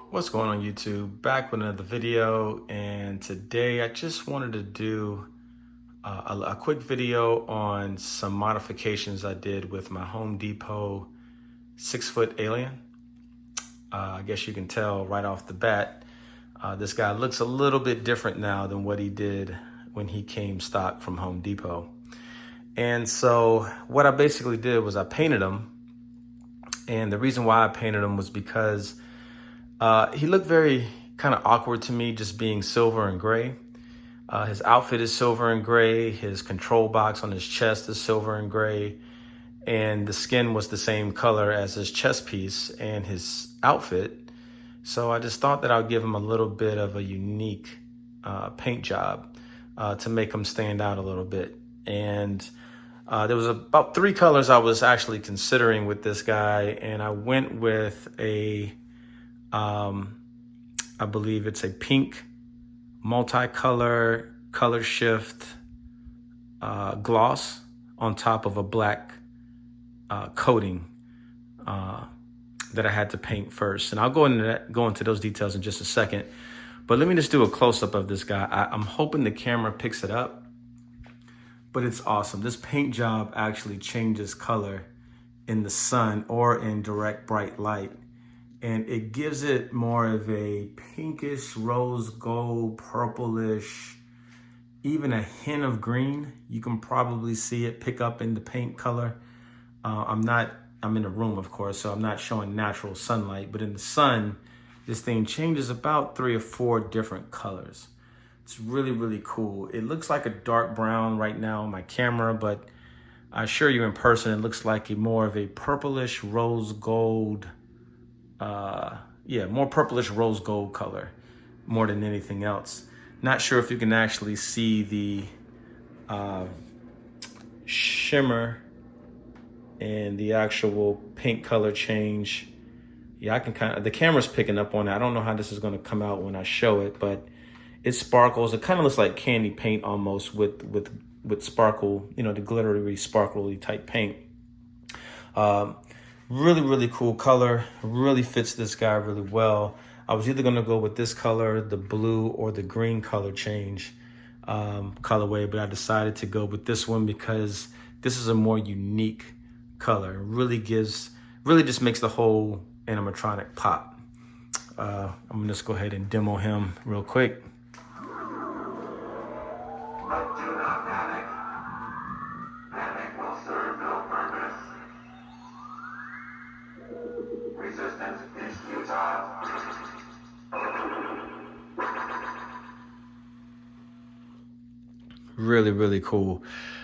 What's going on YouTube? Back with another video, and today I just wanted to do a quick video on some modifications I did with my Home Depot 6-foot alien. I guess you can tell right off the bat, this guy looks a little bit different now than what he did when he came stock from Home Depot. And so what I basically did was I painted him, and the reason why I painted him was because he looked very kind of awkward to me, just being silver and gray. His outfit is silver and gray. His control box on his chest is silver and gray. And the skin was the same color as his chest piece and his outfit. So I just thought that I'd give him a little bit of a unique paint job to make him stand out a little bit. And there was about 3 colors I was actually considering with this guy. And I went with I believe it's a pink multicolor color shift gloss on top of a black coating that I had to paint first. And I'll go into those details in just a second. But let me just do a close-up of this guy. I'm hoping the camera picks it up, but it's awesome. This paint job actually changes color in the sun or in direct bright light. And it gives it more of a pinkish, rose gold, purplish, even a hint of green. You can probably see it pick up in the paint color. I'm in a room, of course, so I'm not showing natural sunlight, but in the sun, this thing changes about 3 or 4 different colors. It's really, really cool. It looks like a dark brown right now on my camera, but I assure you in person, it looks like more of a purplish, rose gold, more purplish rose gold color more than anything else. Not sure if you can actually see the shimmer and the actual paint color change. Yeah, I can the camera's picking up on it. I don't know how this is going to come out when I show it, but it sparkles. It kind of looks like candy paint almost with sparkle, the glittery, sparkly type paint. Really, really cool color. Really fits this guy really well. I was either going to go with this color, the blue, or the green color change colorway, but I decided to go with this one because this is a more unique color. It really just makes the whole animatronic pop. I'm gonna just go ahead and demo him real quick. But do not panic. Panic will serve no purpose. Resistance is futile. Really, really cool.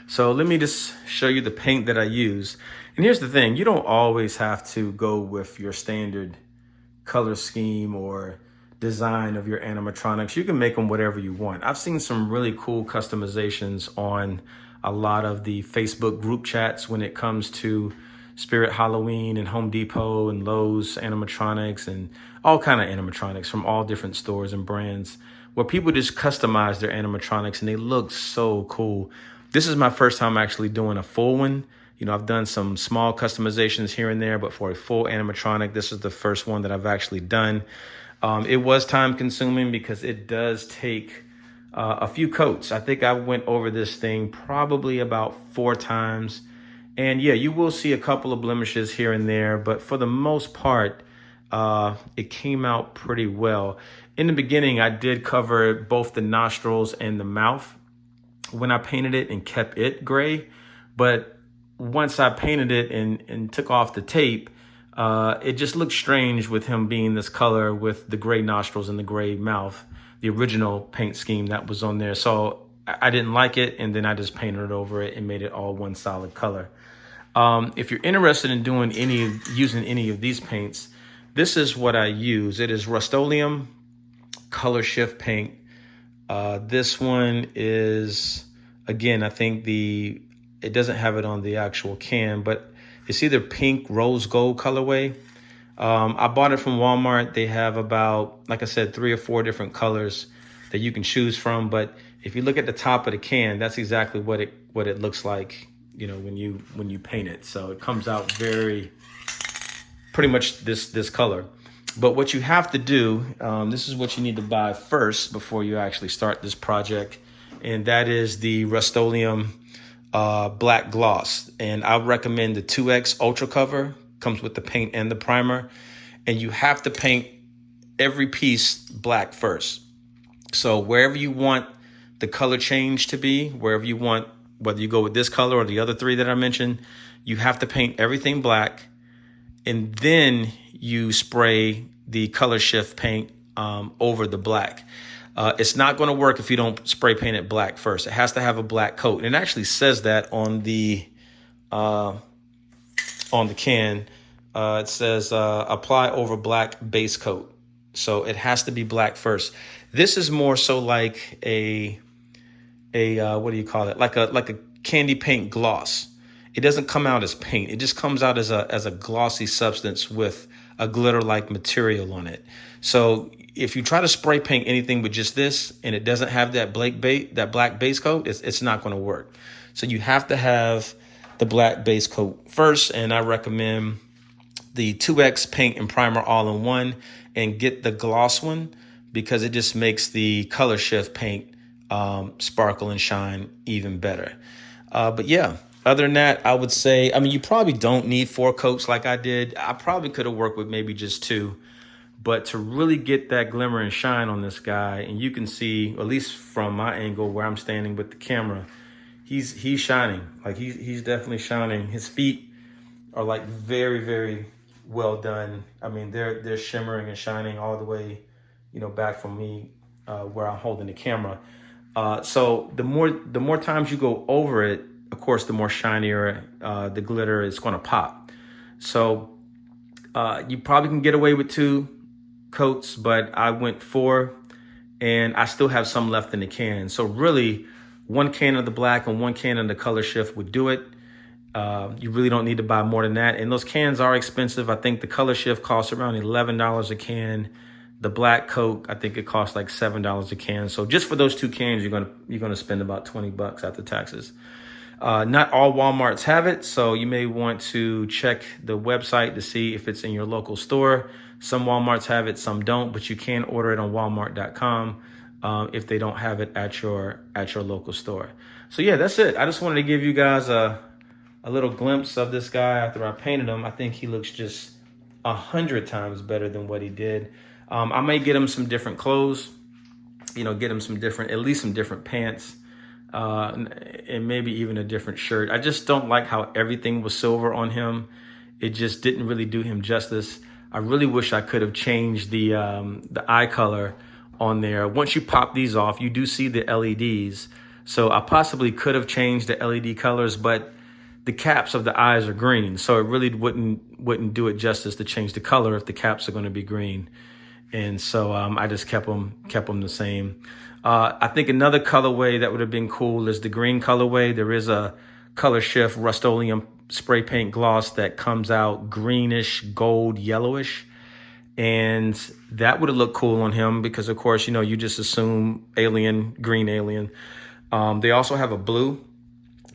So let me just show you the paint that I use. And here's the thing, you don't always have to go with your standard color scheme or design of your animatronics. You can make them whatever you want. I've seen some really cool customizations on a lot of the Facebook group chats when it comes to Spirit Halloween and Home Depot and Lowe's animatronics and all kind of animatronics from all different stores and brands, where people just customize their animatronics and they look so cool. This is my first time actually doing a full one. I've done some small customizations here and there, but for a full animatronic, this is the first one that I've actually done. It was time consuming because it does take a few coats. I think I went over this thing probably about 4 times. And yeah, you will see a couple of blemishes here and there, but for the most part, it came out pretty well. In the beginning, I did cover both the nostrils and the mouth when I painted it and kept it gray. But once I painted it and took off the tape, it just looked strange with him being this color with the gray nostrils and the gray mouth, the original paint scheme that was on there. So I didn't like it, and then I just painted it over it and made it all one solid color. If you're interested in using any of these paints, this is what I use. It is Rust-Oleum color shift paint. This one is, again, I think it doesn't have it on the actual can, but it's either pink rose gold colorway. I bought it from Walmart. They have about, like I said, 3 or 4 different colors that you can choose from. But if you look at the top of the can, that's exactly what it looks like, you know, when you paint it. So it comes out pretty much this color. But what you have to do, this is what you need to buy first before you actually start this project, and that is the Rust-Oleum black gloss. And I recommend the 2X Ultra Cover. Comes with the paint and the primer, and you have to paint every piece black first. So wherever you want the color change to be, wherever you want, whether you go with this color or the other 3 that I mentioned, you have to paint everything black, and then you spray the color shift paint over the black. It's not going to work if you don't spray paint it black first. It has to have a black coat, and it actually says that on the can. It says apply over black base coat. So it has to be black first. This is more so like a what do you call it? Like a candy paint gloss. It doesn't come out as paint. It just comes out as a glossy substance with a glitter-like material on it. So if you try to spray paint anything with just this and it doesn't have that black base coat, it's not going to work. So you have to have the black base coat first, and I recommend the 2X paint and primer all in one, and get the gloss one because it just makes the color shift paint sparkle and shine even better. But yeah, other than that, I would say, I mean, you probably don't need 4 coats like I did. I probably could have worked with maybe just 2, but to really get that glimmer and shine on this guy, and you can see, at least from my angle where I'm standing with the camera, he's shining. Like he's definitely shining. His feet are like very, very well done. I mean, they're shimmering and shining all the way, you know, back from me where I'm holding the camera. So the more times you go over it, of course, the more shinier the glitter is going to pop. So you probably can get away with 2 coats, but I went 4, and I still have some left in the can. So really, 1 can of the black and 1 can of the color shift would do it. You really don't need to buy more than that. And those cans are expensive. I think the color shift costs around $11 a can. The black coat, I think it costs like $7 a can. So just for those 2 cans, you're gonna spend about $20 after taxes. Not all Walmarts have it, so you may want to check the website to see if it's in your local store. Some Walmarts have it, some don't, but you can order it on walmart.com if they don't have it at your local store. So yeah, that's it. I just wanted to give you guys a little glimpse of this guy after I painted him. I think he looks just 100 times better than what he did. I may get him some different clothes, you know, get him at least some different pants, and maybe even a different shirt. I just don't like how everything was silver on him. It just didn't really do him justice. I really wish I could have changed the eye color on there. Once you pop these off, you do see the LEDs. So I possibly could have changed the LED colors, but the caps of the eyes are green. So it really wouldn't do it justice to change the color if the caps are going to be green. And so I just kept them the same. I think another colorway that would have been cool is the green colorway. There is a color shift Rust-Oleum spray paint gloss that comes out greenish, gold, yellowish. And that would have looked cool on him because, of course, you know, you just assume alien, green alien. They also have a blue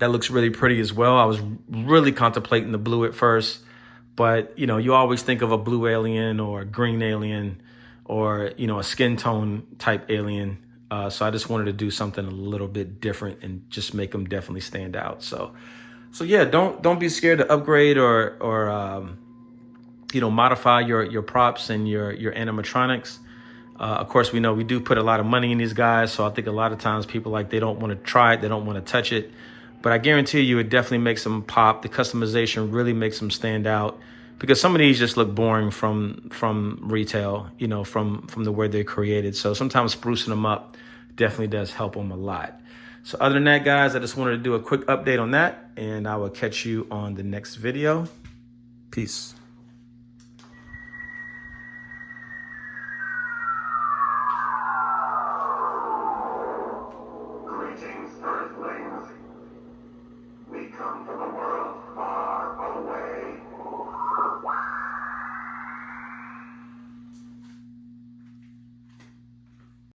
that looks really pretty as well. I was really contemplating the blue at first, but, you know, you always think of a blue alien or a green alien or, you know, a skin tone type alien. So I just wanted to do something a little bit different and just make them definitely stand out. So yeah, don't be scared to upgrade or you know, modify your props and your animatronics. Of course, we know we do put a lot of money in these guys. So I think a lot of times people they don't want to try it. They don't want to touch it. But I guarantee you it definitely makes them pop. The customization really makes them stand out because some of these just look boring from retail, you know, from the way they're created. So sometimes sprucing them up definitely does help them a lot. So other than that, guys, I just wanted to do a quick update on that, and I will catch you on the next video. Peace.